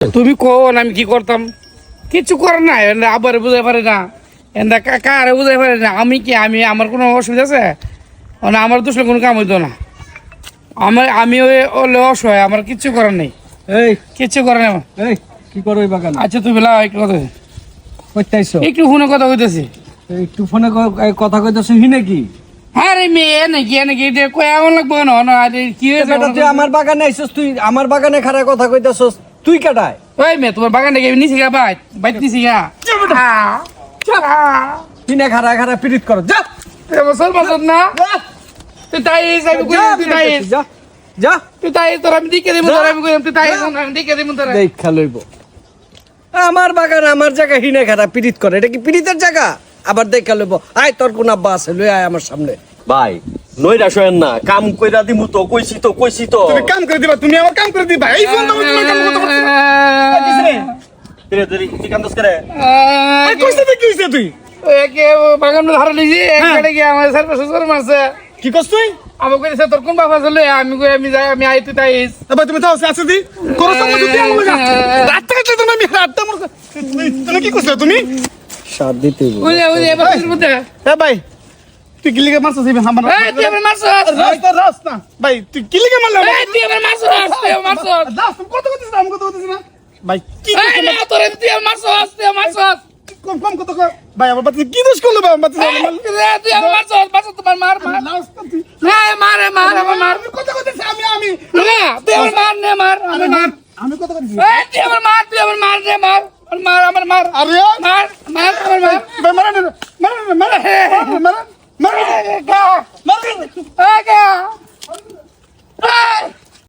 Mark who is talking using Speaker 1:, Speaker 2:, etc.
Speaker 1: তুমি কোন আমি কি করতাম? কিছু করে না, আবার বুঝাই পারে না, কারে বুঝাই পারে না। আমি কি আমার কোনো অসুবিধা আছে? মানে আমার দোষে কোনো কাম হইতো না। আমি অসহায়, আমার কিচ্ছু করার নেই।
Speaker 2: এই
Speaker 1: কিচ্ছু করে না।
Speaker 2: এই কি করো এই বাগান?
Speaker 1: আচ্ছা তুমি বেলা একটু কথা
Speaker 2: কইতাইছো?
Speaker 1: একটু ফোনে কথা কইতেছি।
Speaker 2: একটু ফোনে কথা কইতাছো হি নাকি?
Speaker 1: আরে মেয়ে নাকি নাকি কই এমন লাগবে না? কি হয়েছে?
Speaker 2: তুই আমার বাগানে আইছস, তুই আমার বাগানে খাড়া কথা কইতাছস, তুই কাটায়?
Speaker 1: ওই মেয়ে তোমার বাগান থেকে নিছি গা, বাইত নিছি গা।
Speaker 2: কিনে খাড়া খাড়া পিরিত করো, যা
Speaker 1: এবছর বাজত না তুই তাই যাবি, তুই তাই
Speaker 2: যা যা
Speaker 1: তুই তাই তোর আমি দিকে দিব, তোর আমি কইলাম তুই তাই আমি দিকে দিব তোর।
Speaker 2: দেখা লইব আমার বাগান আমার জায়গা হিনে খাড়া পিরিত করে, এটা কি পিরিতের জায়গা? আবার দেখা লইব। আয় তোর কোন আব্বা আছে, লই আয় আমার সামনে।
Speaker 3: ভাই নইরা শোয়েন না, কাম কইরা দিমু তো, কইছি তো
Speaker 4: তুমি কাম করে দিবা, তুমি আমার কাম করে দিবা। এই ফোন তুমি তোমার কাম করতে পারছ না।
Speaker 3: ধীরে ধীরে কি কান্দস করে?
Speaker 4: এই কইছে কি হইছে তুই?
Speaker 1: একে বাগান ধরে লিজি একবারে গিয়ে আমার স্যার প্রসেসর মারছে।
Speaker 4: কি করছ তুই?
Speaker 1: আমি কইছে তোর কোন বাবা চলে, আমি কই আমি যাই, আমি আইতে তাই।
Speaker 4: তবে তুমি তাও আছে দি করছ তো তুই আমার লাগা। রাত থেকে তো আমি রাতটা মর। তুমি কি করছ তুমি?
Speaker 2: সাথ দিতে হইব।
Speaker 1: ওই বাসের মধ্যে
Speaker 4: এ ভাই তুই কি লিগে মারছস এই হামার?
Speaker 1: এই তুই আমার মারছস,
Speaker 4: রাস্তা ভাই তুই কি লিগে মারলা?
Speaker 1: এই তুই আমার মারছস, তুই আমার মারছস।
Speaker 4: রাস্তা কত কইছিস, আমি কত কইছিস না ভাই? কি
Speaker 1: এই না তোর তুই আমার মারছস, তুই আমার মারছস।
Speaker 4: কম কম কত কর ভাই, আমার বাচ্চা কি দোষ করলো ভাই? আমার বাচ্চা
Speaker 1: তুই আমার মারছস, মারছস তোমার মার।
Speaker 4: রাস্তা তুই
Speaker 1: না মার আমার মার।
Speaker 4: কত কইছিস? আমি
Speaker 1: না তুই আমার মার নে মার, আমার মার।
Speaker 4: আমি কত কইছিস?
Speaker 1: এই তুই আমার মার রে মার। আমার মার।
Speaker 4: আরে
Speaker 1: মার আমার মার।
Speaker 4: ভাই মারা না মারা না মারা মারা মারা
Speaker 1: গা। গা।